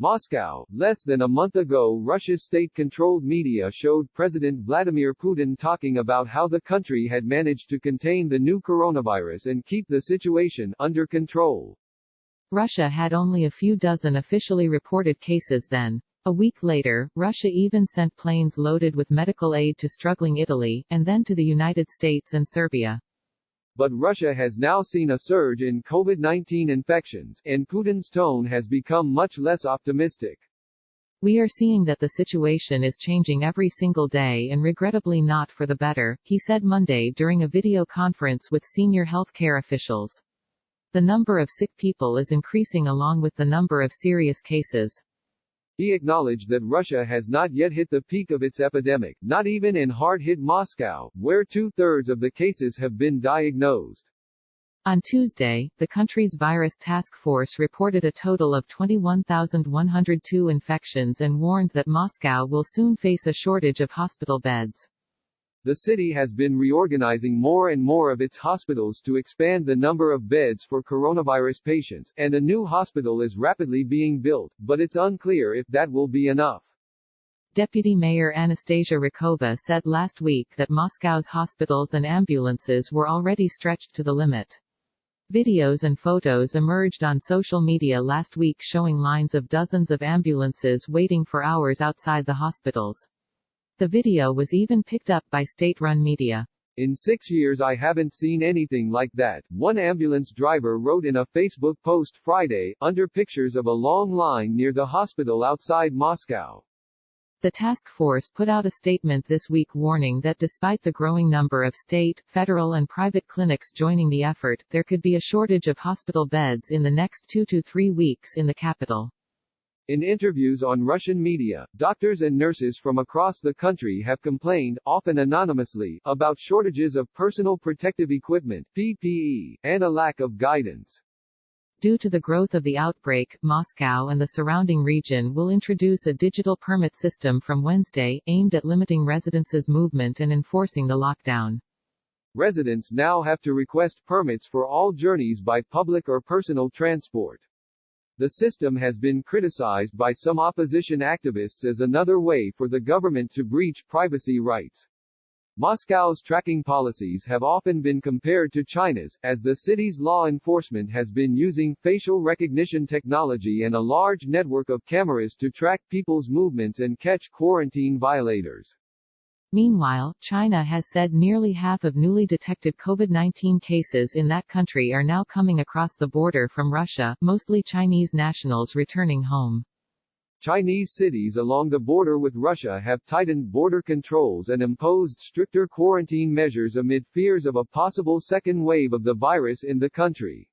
Moscow. Less than a month ago, Russia's state-controlled media showed President Vladimir Putin talking about how the country had managed to contain the new coronavirus and keep the situation under control. Russia had only a few dozen officially reported cases then. A week later, Russia even sent planes loaded with medical aid to struggling Italy, and then to the United States and Serbia. But Russia has now seen a surge in COVID-19 infections, and Putin's tone has become much less optimistic. We are seeing that the situation is changing every single day and regrettably not for the better, he said Monday during a video conference with senior healthcare officials. The number of sick people is increasing along with the number of serious cases. He acknowledged that Russia has not yet hit the peak of its epidemic, not even in hard-hit Moscow, where two-thirds of the cases have been diagnosed. On Tuesday, the country's virus task force reported a total of 21,102 infections and warned that Moscow will soon face a shortage of hospital beds. The city has been reorganizing more and more of its hospitals to expand the number of beds for coronavirus patients, and a new hospital is rapidly being built, but it's unclear if that will be enough. Deputy Mayor Anastasia Rykova said last week that Moscow's hospitals and ambulances were already stretched to the limit. Videos and photos emerged on social media last week showing lines of dozens of ambulances waiting for hours outside the hospitals. The video was even picked up by state-run media. In 6 years I haven't seen anything like that, one ambulance driver wrote in a Facebook post Friday, under pictures of a long line near the hospital outside Moscow. The task force put out a statement this week warning that despite the growing number of state, federal and private clinics joining the effort, there could be a shortage of hospital beds in the next 2 to 3 weeks in the capital. In interviews on Russian media, doctors and nurses from across the country have complained, often anonymously, about shortages of personal protective equipment, PPE, and a lack of guidance. Due to the growth of the outbreak, Moscow and the surrounding region will introduce a digital permit system from Wednesday, aimed at limiting residents' movement and enforcing the lockdown. Residents now have to request permits for all journeys by public or personal transport. The system has been criticized by some opposition activists as another way for the government to breach privacy rights. Moscow's tracking policies have often been compared to China's, as the city's law enforcement has been using facial recognition technology and a large network of cameras to track people's movements and catch quarantine violators. Meanwhile, China has said nearly half of newly detected COVID-19 cases in that country are now coming across the border from Russia, mostly Chinese nationals returning home. Chinese cities along the border with Russia have tightened border controls and imposed stricter quarantine measures amid fears of a possible second wave of the virus in the country.